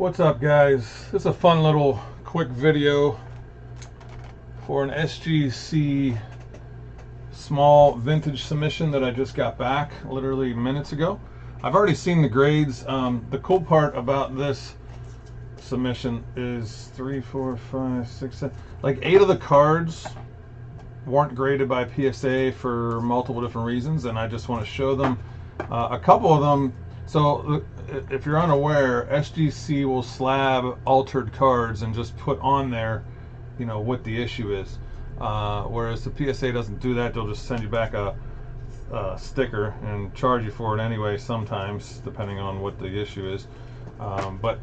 What's up, guys? This is a fun little quick video for an SGC small vintage submission that I just got back literally minutes ago. I've already seen the grades. The cool part about this submission is 3, 4, 5, 6, 7, like 8 of the cards weren't graded by PSA for multiple different reasons, and I just want to show them a couple of them. So if you're unaware, SGC will slab altered cards and just put on there, you know, what the issue is. Whereas the PSA doesn't do that. They'll just send you back a sticker and charge you for it anyway, sometimes, depending on what the issue is. But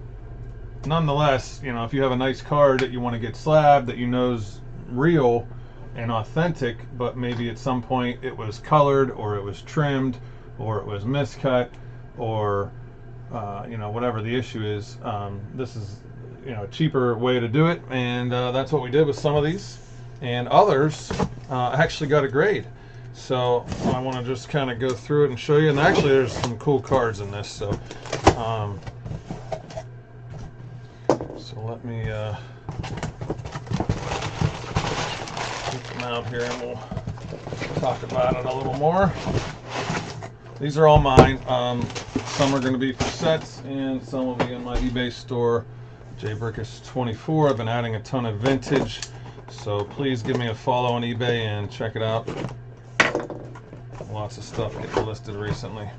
nonetheless, you know, if you have a nice card that you want to get slabbed, that you know's real and authentic, but maybe at some point it was colored, or it was trimmed, or it was miscut, or you know, whatever the issue is, this is, you know, a cheaper way to do it, and that's what we did with some of these, and others actually got a grade. So I want to just kind of go through it and show you, and actually there's some cool cards in this, so let me get them out here and we'll talk about it a little more. These are all mine. Some are going to be for sets, and some will be in my eBay store, Brikis 24. I've been adding a ton of vintage, so please give me a follow on eBay and check it out. Lots of stuff getting listed recently.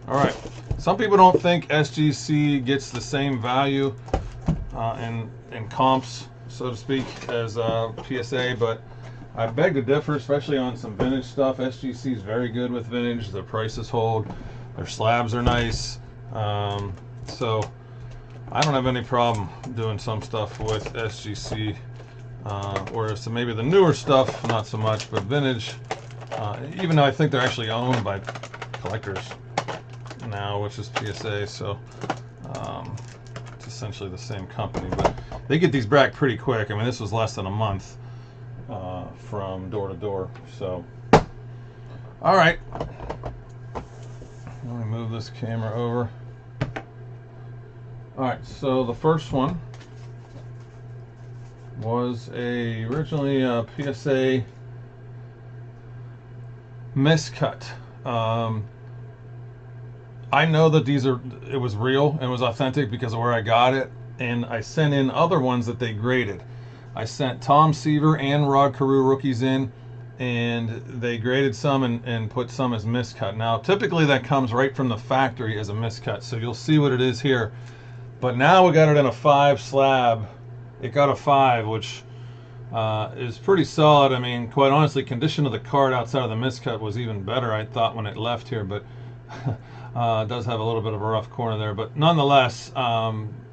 Alright, some people don't think SGC gets the same value in comps, so to speak, as PSA, but I beg to differ, especially on some vintage stuff. SGC is very good with vintage. Their prices hold. Their slabs are nice. So I don't have any problem doing some stuff with SGC. Whereas maybe the newer stuff, not so much, but vintage, even though I think they're actually owned by collectors now, which is PSA, so it's essentially the same company. But they get these back pretty quick. I mean, this was less than a month. From door to door. So, all right, let me move this camera over. All right, so the first one was originally a PSA miscut. I know that it was real and it was authentic because of where I got it, and I sent in other ones that they graded. I sent Tom Seaver and Rod Carew rookies in, and they graded some and put some as miscut. Now, typically that comes right from the factory as a miscut, so you'll see what it is here. But now we got it in a 5 slab. It got a 5, which is pretty solid. I mean, quite honestly, condition of the card outside of the miscut was even better, I thought, when it left here, but it does have a little bit of a rough corner there. But nonetheless,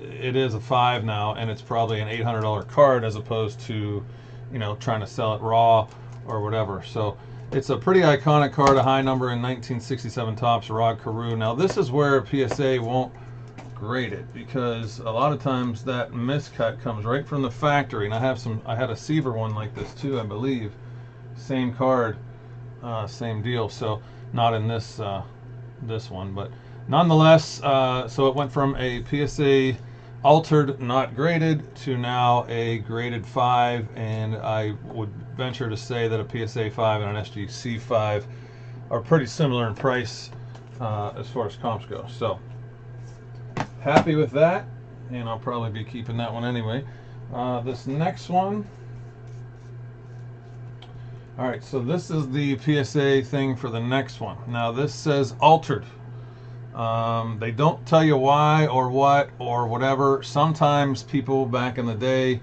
it is a 5 now, and it's probably an $800 card as opposed to, you know, trying to sell it raw or whatever. So it's a pretty iconic card, a high number in 1967 Topps, Rod Carew. Now this is where PSA won't grade it, because a lot of times that miscut comes right from the factory. And I had a Seaver one like this too, I believe. Same card, same deal. So not in this this one, but nonetheless, so it went from a PSA altered, not graded, to now a graded 5, and I would venture to say that a PSA 5 and an SGC 5 are pretty similar in price as far as comps go. So happy with that, and I'll probably be keeping that one anyway. This next one, all right, so this is the PSA thing for the next one. Now this says altered. They don't tell you why or what or whatever. Sometimes people back in the day,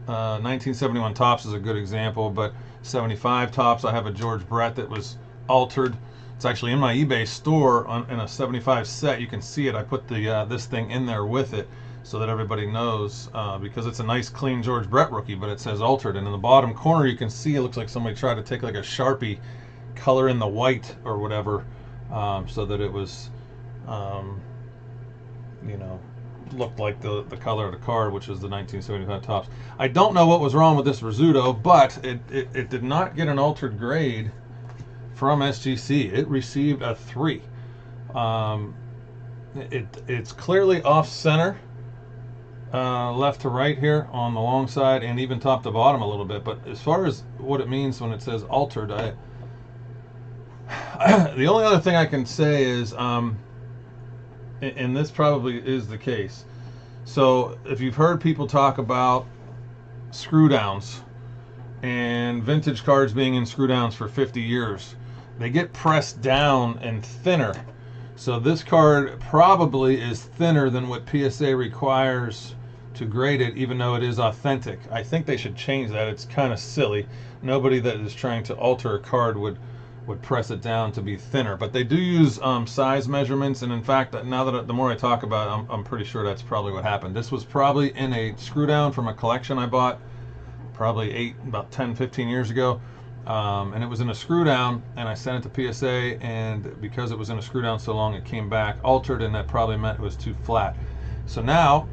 1971 Topps is a good example, but 75 Topps, I have a George Brett that was altered. It's actually in my eBay store in a 75 set. You can see it. I put this thing in there with it so that everybody knows, because it's a nice clean George Brett rookie, but it says altered. And in the bottom corner you can see it looks like somebody tried to take like a Sharpie, color in the white or whatever, so that it was you know, looked like the color of the card, which is the 1975 Topps. I don't know what was wrong with this Rizzuto, but it did not get an altered grade from SGC. It received a 3. It's clearly off center, left to right here on the long side, and even top to bottom a little bit. But as far as what it means when it says altered, the only other thing I can say is, and this probably is the case. So if you've heard people talk about screw downs and vintage cards being in screw downs for 50 years, they get pressed down and thinner. So this card probably is thinner than what PSA requires to grade it, even though it is authentic. I think they should change that. It's kind of silly. Nobody that is trying to alter a card would press it down to be thinner. But they do use size measurements, and in fact, now that the more I talk about it, I'm pretty sure that's probably what happened. This was probably in a screw down from a collection I bought probably about 10, 15 years ago. And it was in a screw down, and I sent it to PSA, and because it was in a screw down so long, it came back altered, and that probably meant it was too flat. So now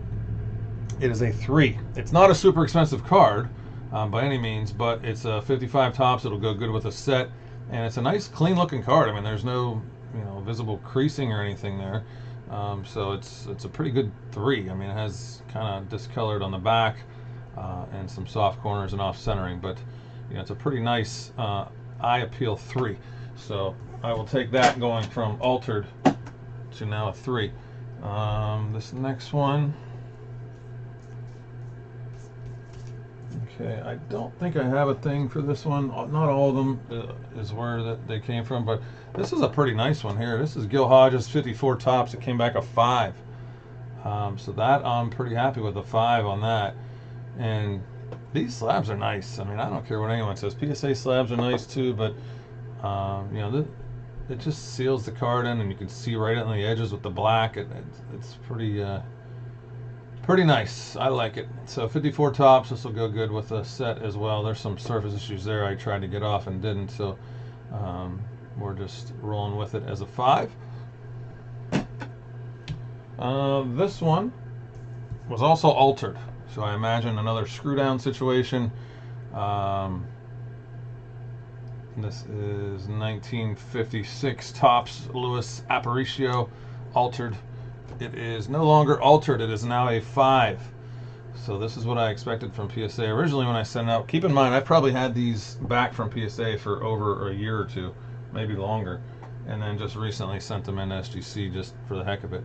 it is a 3. It's not a super expensive card by any means, but it's a 55 tops. It'll go good with a set, and it's a nice, clean looking card. I mean, there's no visible creasing or anything there, so it's a pretty good 3. I mean, it has kind of discolored on the back and some soft corners and off centering, but it's a pretty nice eye appeal 3. So I will take that going from altered to now a 3. This next one, okay, I don't think I have a thing for this one. Not all of them is where they came from, but this is a pretty nice one here. This is Gil Hodges 54 tops. It came back a 5. So that I'm pretty happy with a 5 on that. And these slabs are nice. I mean, I don't care what anyone says. PSA slabs are nice too, but it just seals the card in, and you can see right on the edges with the black. It's pretty nice. I like it. So 54 tops. This will go good with a set as well. There's some surface issues there I tried to get off and didn't, so we're just rolling with it as a 5. This one was also altered. So I imagine another screw down situation. This is 1956 tops Louis Aparicio altered. It is no longer altered. It is now a 5. So this is what I expected from PSA originally when I sent it out. Keep in mind, I've probably had these back from PSA for over a year or two, maybe longer, and then just recently sent them in SGC just for the heck of it.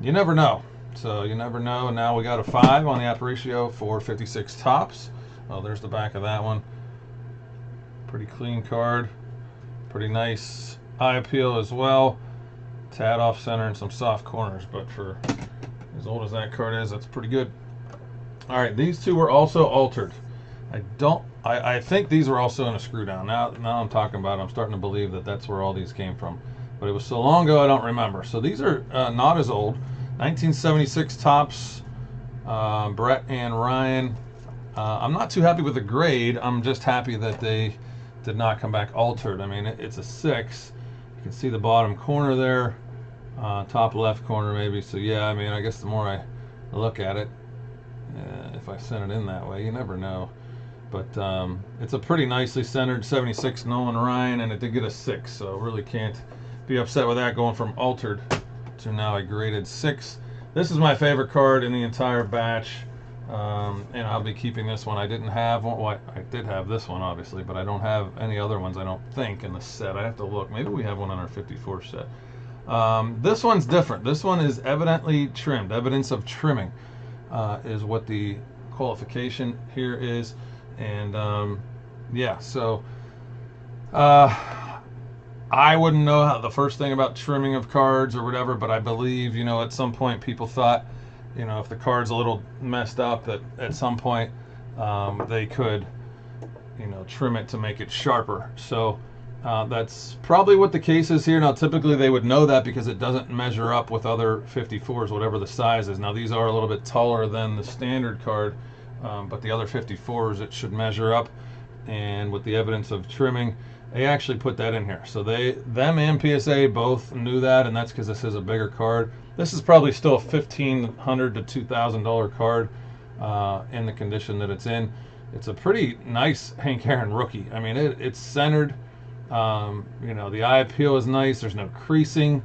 You never know. So you never know. And now we got a 5 on the Aparicio for 56 tops. Oh, there's the back of that one. Pretty clean card. Pretty nice eye appeal as well. Tad off center and some soft corners, but for as old as that card is, that's pretty good. All right, these two were also altered. I think these were also in a screw down. Now I'm talking about it, I'm starting to believe that that's where all these came from. But it was so long ago I don't remember. So these are not as old. 1976 tops, Brett and Ryan. I'm not too happy with the grade. I'm just happy that they did not come back altered. I mean, it's a 6. You can see the bottom corner there, top left corner maybe. So yeah, I mean, I guess the more I look at it, if I send it in that way, you never know. But it's a pretty nicely centered 76 Nolan Ryan, and it did get a 6. So really can't be upset with that, going from altered to now a graded 6. This is my favorite card in the entire batch, and I'll be keeping this one. I didn't have one. Well, I did have this one obviously, but I don't have any other ones, I don't think, in the set. I have to look. Maybe we have one on our 54 set. This one's different. This one is evidently trimmed. Evidence of trimming is what the qualification here is. And yeah, so I wouldn't know how the first thing about trimming of cards or whatever, but I believe, at some point people thought, if the card's a little messed up, that at some point they could, trim it to make it sharper. So that's probably what the case is here. Now, typically they would know that because it doesn't measure up with other 54s, whatever the size is. Now, these are a little bit taller than the standard card, but the other 54s, it should measure up. And with the evidence of trimming, they actually put that in here. So them and PSA both knew that, and that's because this is a bigger card. This is probably still a $1,500 to $2,000 card in the condition that it's in. It's a pretty nice Hank Aaron rookie. I mean, it's centered. The eye appeal is nice. There's no creasing.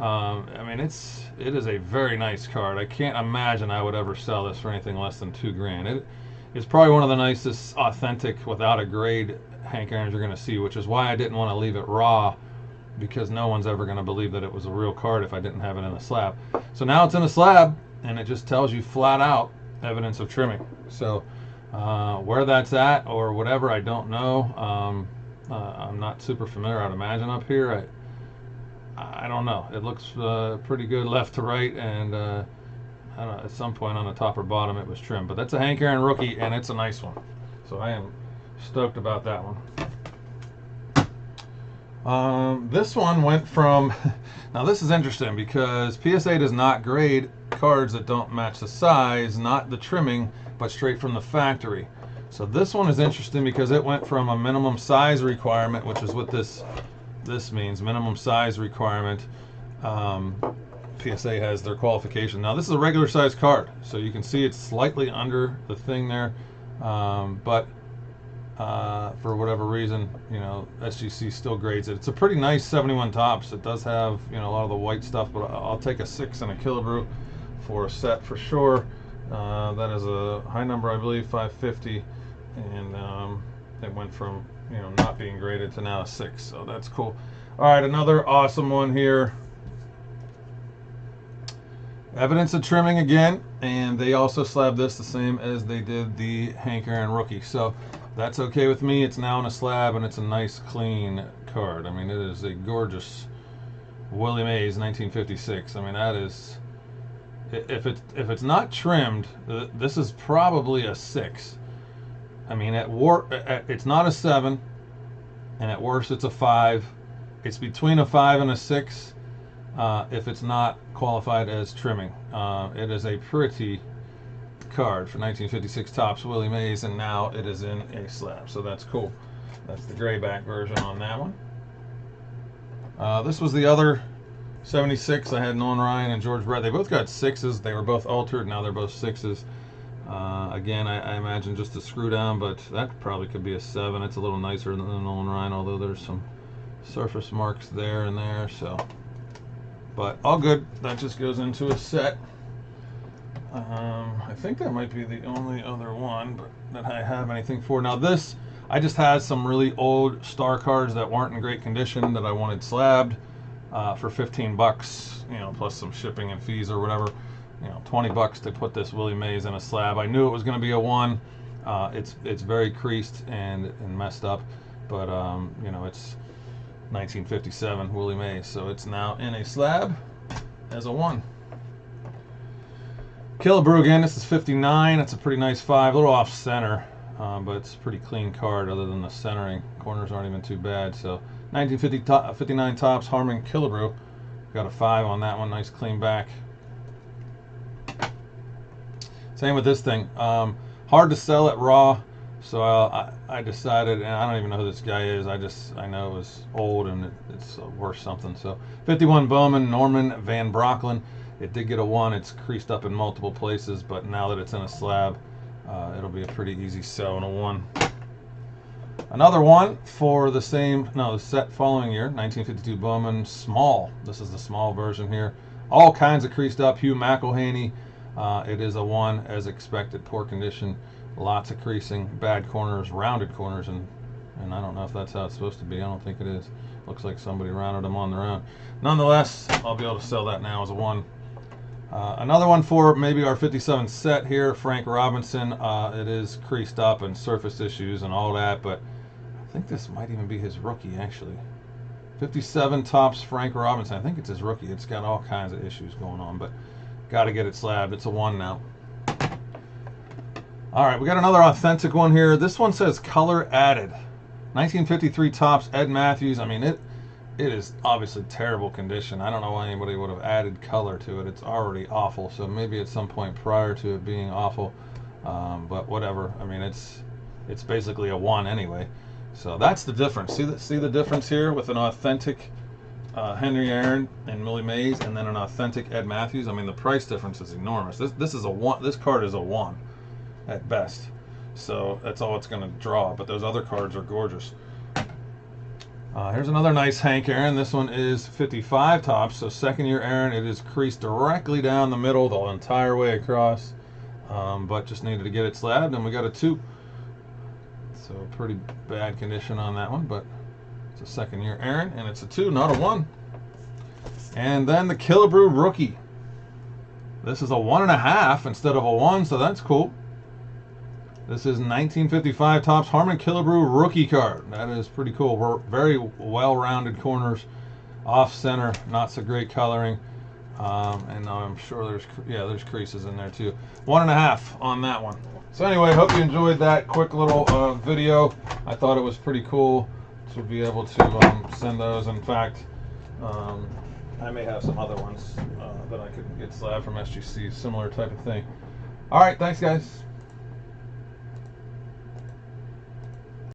I mean, it is a very nice card. I can't imagine I would ever sell this for anything less than $2,000. It's probably one of the nicest authentic without a grade Hank Aaron's you're going to see, which is why I didn't want to leave it raw, because no one's ever going to believe that it was a real card if I didn't have it in a slab. So now it's in a slab, and it just tells you flat out evidence of trimming. So where that's at or whatever, I don't know. I'm not super familiar. I'd imagine up here. I don't know. It looks pretty good left to right, and I don't know, at some point on the top or bottom it was trimmed. But that's a Hank Aaron rookie, and it's a nice one. So I am stoked about that one. This one went from, now this is interesting because PSA does not grade cards that don't match the size, not the trimming, but straight from the factory. So this one is interesting because it went from a minimum size requirement, which is what this means, minimum size requirement. PSA has their qualification. Now this is a regular size card, so you can see it's slightly under the thing there, but for whatever reason, you know, SGC still grades it. It's a pretty nice 71 tops. It does have, you know, a lot of the white stuff, but I'll take a 6 and a Killebrew for a set for sure. That is a high number, I believe, 550, and it went from, you know, not being graded to now a 6, so that's cool. All right, another awesome one here. Evidence of trimming again, and they also slabbed this the same as they did the Hank Aaron rookie, so that's okay with me. It's now in a slab, and it's a nice clean card. I mean, it is a gorgeous Willie Mays 1956. I mean, that is, if it's not trimmed, this is probably a 6. I mean, it's not a 7, and at worst it's a 5. It's between a 5 and a 6 if it's not qualified as trimming. It is a pretty card for 1956 tops Willie Mays, and now it is in a slab, so that's cool. That's the grayback version on that one. This was the other 76. I had Nolan Ryan and George Brett. They both got 6s. They were both altered. Now they're both 6s. Again, I imagine just a screw down, but that probably could be a 7. It's a little nicer than the Nolan Ryan, although there's some surface marks there and there. So, but all good. That just goes into a set. I think that might be the only other one, but that I have anything for. Now this, I just had some really old star cards that weren't in great condition that I wanted slabbed for 15 bucks, you know, plus some shipping and fees or whatever. You know, 20 bucks to put this Willie Mays in a slab. I knew it was going to be a 1. It's very creased and messed up, but you know, it's 1957 Willie Mays, so it's now in a slab as a 1. Killebrew again. This is 59. It's a pretty nice 5, a little off center, but it's a pretty clean card other than the centering. Corners aren't even too bad. So 1959 tops Harmon Killebrew. Got a 5 on that one. Nice clean back. Same with this thing. Hard to sell it raw, so I decided, and I don't even know who this guy is. I know it was old and it's worth something. So 51 Bowman Norman Van Brocklin. It did get a 1. It's creased up in multiple places, but now that it's in a slab, it'll be a pretty easy sell in a 1. Another one for the set following year, 1952 Bowman Small. This is the small version here. All kinds of creased up. Hugh McElhaney. It is a 1 as expected. Poor condition. Lots of creasing. Bad corners. Rounded corners. And I don't know if that's how it's supposed to be. I don't think it is. Looks like somebody rounded them on their own. Nonetheless, I'll be able to sell that now as a 1. Another one for maybe our 57 set here, Frank Robinson. It is creased up and surface issues and all that, but I think this might even be his rookie, actually. 57 tops Frank Robinson. I think it's his rookie. It's got all kinds of issues going on, but got to get it slabbed. It's a 1 now. All right, we got another authentic one here. This one says color added. 1953 tops Ed Matthews. I mean, it is obviously terrible condition. I don't know why anybody would have added color to it. It's already awful, so maybe at some point prior to it being awful, but whatever. I mean, it's basically a 1 anyway. So that's the difference. See the difference here with an authentic Henry Aaron and Willie Mays, and then an authentic Ed Matthews. I mean, the price difference is enormous. This is a 1. This card is a 1 at best. So that's all it's going to draw. But those other cards are gorgeous. Here's another nice Hank Aaron. This one is 55 tops, so second year Aaron. It is creased directly down the middle the entire way across, but just needed to get it slabbed, and we got a 2. So pretty bad condition on that one, but it's a second year Aaron, and it's a 2, not a 1. And then the Killebrew rookie. This is a 1.5 instead of a 1, so that's cool. This is 1955 Topps Harmon Killebrew rookie card. That is pretty cool. We're very well-rounded corners, off center, not so great coloring, and I'm sure there's creases in there too. 1.5 on that one. So anyway, hope you enjoyed that quick little video. I thought it was pretty cool to be able to send those. In fact, I may have some other ones that I could get slabbed from SGC, similar type of thing. All right, thanks guys.